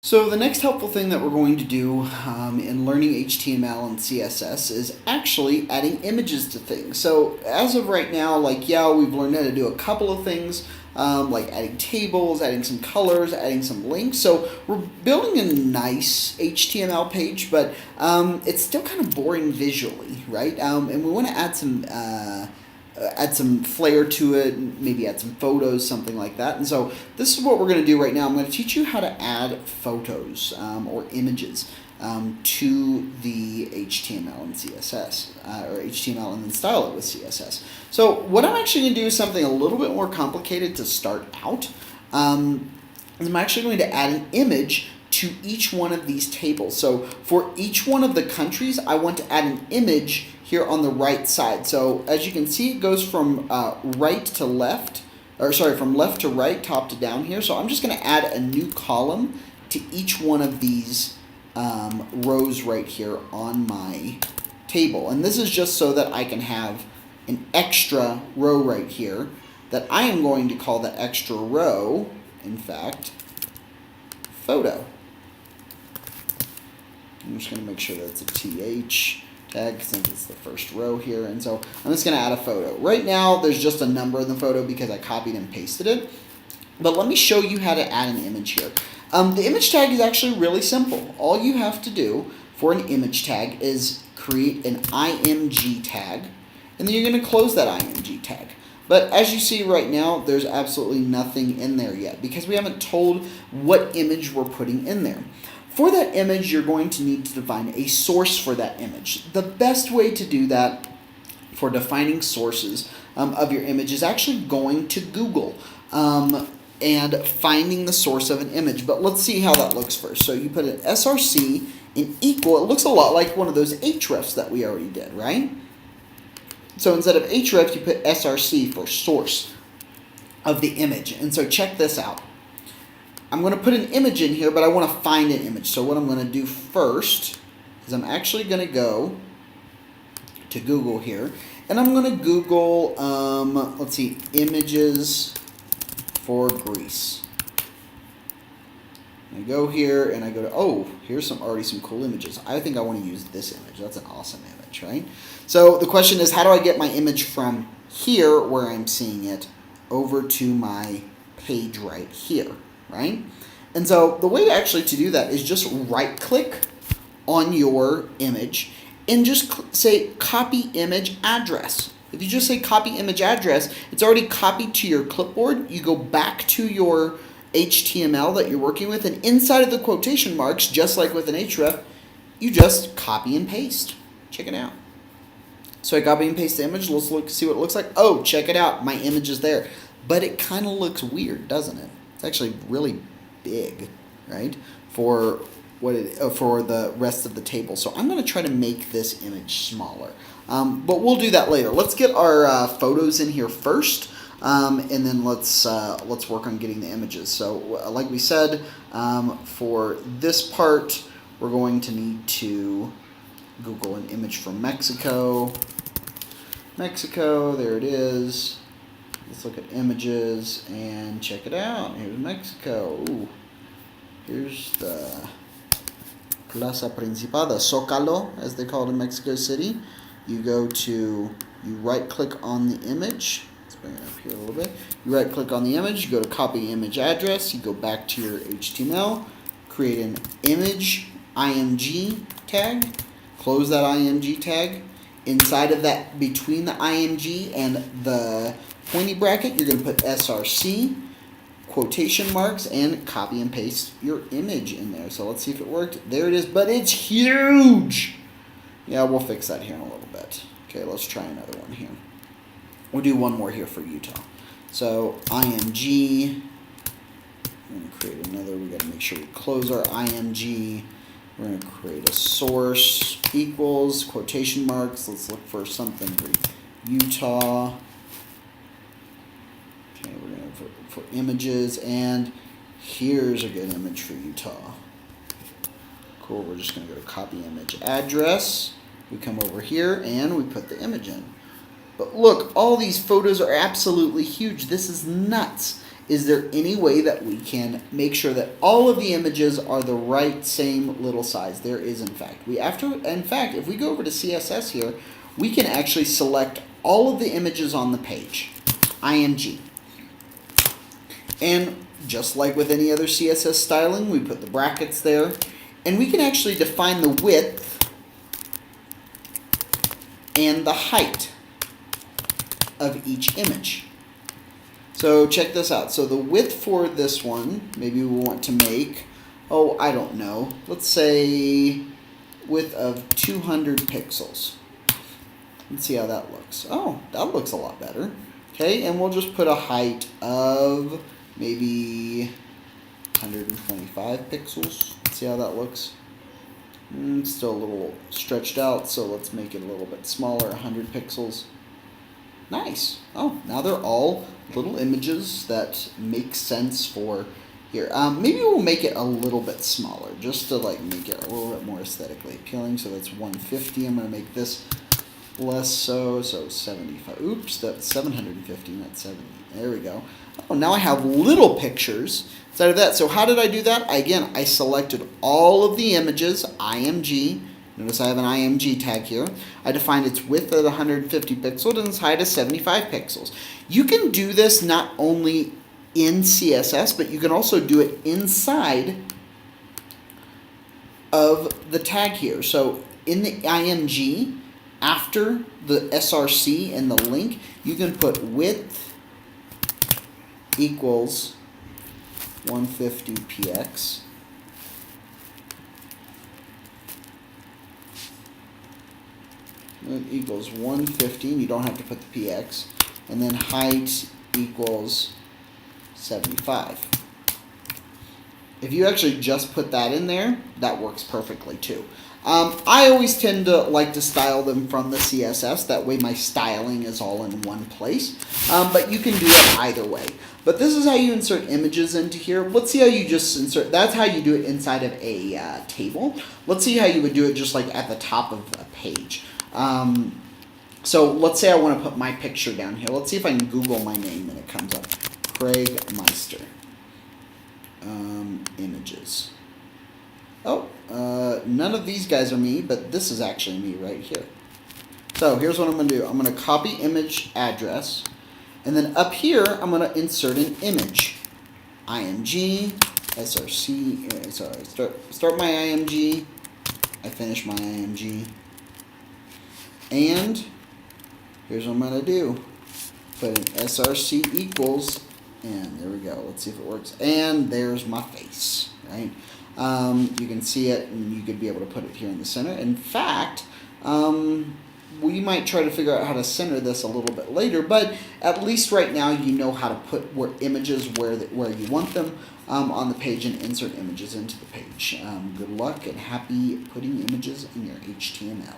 So the next helpful thing that we're going to do in learning HTML and CSS is actually adding images to things. So as of right now, we've learned how to do a couple of things, like adding tables, adding some colors, adding some links. So we're building a nice HTML page, but it's still kind of boring visually, right? And we want to add some flair to it, maybe add some photos, something like that. And so this is what we're going to do right now. I'm going to teach you how to add photos or images to the HTML and CSS, or HTML and then style it with CSS. So what I'm actually going to do is something a little bit more complicated to start out. I'm actually going to add an image to each one of these tables. So for each one of the countries, I want to add an image here on the right side. So as you can see, it goes from right to left, from left to right, top to down here. So I'm just going to add a new column to each one of these rows right here on my table. And this is just so that I can have an extra row right here that I am going to call that extra row, in fact, photo. I'm just going to make sure that it's a TH tag since it's the first row here. And so I'm just going to add a photo. Right now, there's just a number in the photo because I copied and pasted it. But let me show you how to add an image here. The image tag is actually really simple. All you have to do for an image tag is create an IMG tag, and then you're going to close that IMG tag. But as you see right now, there's absolutely nothing in there yet because we haven't told what image we're putting in there. For that image, you're going to need to define a source for that image. The best way to do that for defining sources of your image is actually going to Google and finding the source of an image. But let's see how that looks first. So you put an src in equal. It looks a lot like one of those hrefs that we already did, right? So instead of href, you put src for source of the image. And so check this out. I'm going to put an image in here, but I want to find an image. So what I'm going to do first is I'm actually going to go to Google here, and I'm going to Google, let's see, images for Greece. I go here and I go to, oh, here's already some cool images. I think I want to use this image. That's an awesome image, right? So the question is, how do I get my image from here, where I'm seeing it, over to my page right here? Right? And so the way actually to do that is just right click on your image and just say copy image address. If you just say copy image address, it's already copied to your clipboard. You go back to your HTML that you're working with, and inside of the quotation marks, just like with an href, you just copy and paste. Check it out. So I copy and paste the image. Let's see what it looks like. Oh, check it out. My image is there. But it kind of looks weird, doesn't it? It's actually really big, right, for the rest of the table. So I'm going to try to make this image smaller, but we'll do that later. Let's get our photos in here first, and then let's work on getting the images. So like we said, for this part, we're going to need to Google an image from Mexico. Mexico, there it is. Let's look at images and check it out. Here's Mexico. Ooh. Here's the Plaza Principal, the Zócalo, as they call it in Mexico City. You right click on the image. Let's bring it up here a little bit. You right click on the image, you go to copy image address, you go back to your HTML, create an image IMG tag, close that IMG tag. Inside of that, between the IMG and the pointy bracket, you're going to put src, quotation marks, and copy and paste your image in there. So let's see if it worked. There it is, but it's huge. Yeah, we'll fix that here in a little bit. Okay, let's try another one here. We'll do one more here for Utah. So IMG, I'm going to create another. We got to make sure we close our IMG. We're going to create a source equals quotation marks. Let's look for something for Utah. Okay, we're going to for images, and here's a good image for Utah. Cool. We're just going to go to copy image address. We come over here and we put the image in. But look, all these photos are absolutely huge. This is nuts. is there any way that we can make sure that all of the images are the right same little size? There is, in fact. In fact, if we go over to CSS here, we can actually select all of the images on the page, IMG. And just like with any other CSS styling, we put the brackets there, and we can actually define the width and the height of each image. So check this out. So the width for this one, maybe we want to make, oh, I don't know, let's say width of 200 pixels. Let's see how that looks. Oh, that looks a lot better. Okay, and we'll just put a height of maybe 125 pixels. Let's see how that looks. It's still a little stretched out, so let's make it a little bit smaller, 100 pixels. Nice. Oh, now they're all little images that make sense for here. Maybe we'll make it a little bit smaller, just to like make it a little bit more aesthetically appealing. So that's 150. I'm going to make this less so 75. Oops, that's 750, not 70. There we go. Oh, now I have little pictures instead of that. So how did I do that? Again, I selected all of the images, IMG. Notice I have an IMG tag here. I defined its width at 150 pixels and its height as 75 pixels. You can do this not only in CSS, but you can also do it inside of the tag here. So in the IMG, after the SRC and the link, you can put width equals 150 px. It equals 150, you don't have to put the px, and then height equals 75. If you actually just put that in there, that works perfectly too. I always tend to like to style them from the CSS, that way my styling is all in one place, but you can do it either way. But this is how you insert images into here. Let's see how you just insert, that's how you do it inside of a table. Let's see how you would do it just like at the top of a page. So let's say I want to put my picture down here. Let's see if I can Google my name and it comes up. Craig Meister. Images. Oh, none of these guys are me, but this is actually me right here. So here's what I'm going to do. I'm going to copy image address, and then up here I'm going to insert an image. IMG, SRC, sorry, start my IMG, I finish my IMG, and here's what I'm going to do. Put an SRC equals, and there we go. Let's see if it works. And there's my face, right? You can see it, and you could be able to put it here in the center. In fact, we might try to figure out how to center this a little bit later, but at least right now you know how to put images where you want them on the page and insert images into the page. Good luck and happy putting images in your HTML.